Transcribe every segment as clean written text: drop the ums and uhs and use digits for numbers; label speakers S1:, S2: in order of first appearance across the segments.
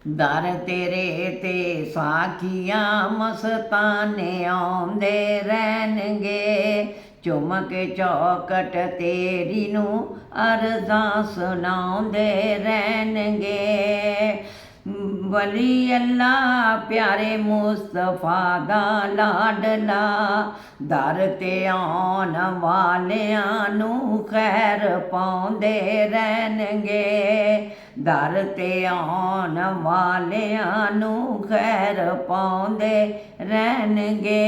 S1: दर तेरे ते साखियां मस्ताने आउंदे रहणगे। चुम के चौकट तेरी नू अरज़ां सुनाउंदे रहणगे। वली अल्लाह प्यारे मुस्तफा दा लाडला, दर ते आउण वालियां नू खैर पाउंदे रहणगे। दर ते आउण वालियां नू खैर पाउंदे रहणगे।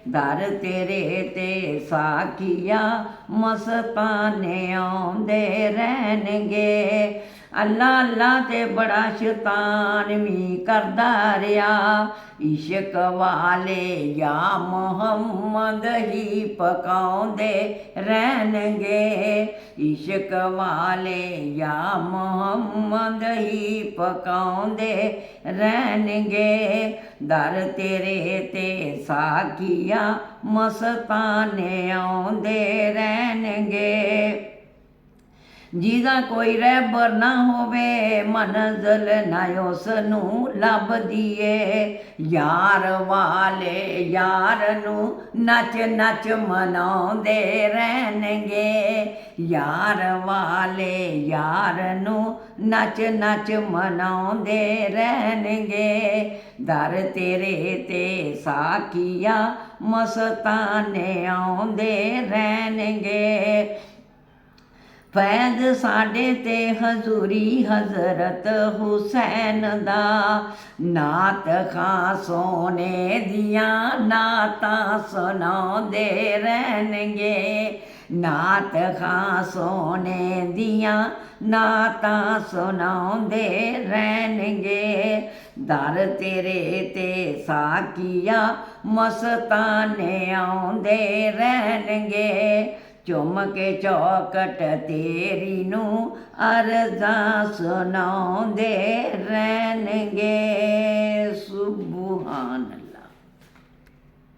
S1: दर तेरे ते साखिया मस्ताने आउंदे रहणगे। अल्लाह अल्लाह ते बड़ा शैतान भी करदा रहा, इश्क वाले या मुहम्मद ही पकाउंदे रहणगे। इश्क वाले या मुहम्मद ही पकाउंदे रहणगे। दर तेरे ते साखिया मस्ताने आउंदे रहणगे। ਜਿਹਦਾ ਕੋਈ ਰਹਿਬਰ ਨਾ ਹੋਵੇ, ਮੰਜ਼ਿਲ ਨਾ ਉਸ ਨੂੰ ਲੱਭਦੀ ਏ। ਯਾਰ ਵਾਲੇ ਯਾਰ ਨੂੰ ਨੱਚ ਨੱਚ ਮਨਾਉਂਦੇ ਰਹਿਣਗੇ। ਯਾਰ ਵਾਲੇ ਯਾਰ ਨੂੰ ਨੱਚ ਨੱਚ ਮਨਾਉਂਦੇ ਰਹਿਣਗੇ। ਦਰ ਤੇਰੇ ਤੇ ਸਾਖੀਆ ਮਸਤਾਨੇ ਆਉਂਦੇ ਰਹਿਣਗੇ। फैज़ साडे ते हज़ूरी हज़रत हुसैन दा, नात खां सोने दियां नातां सुनाउंदे रहणगे। नात खां सोने दियां नातां सुनाउंदे रहणगे। दर तेरे ते साखिया मस्ताने आउंदे रहणगे। चुम के चौकट तेरी नू अरज़ां सुनाउंदे रहणगे।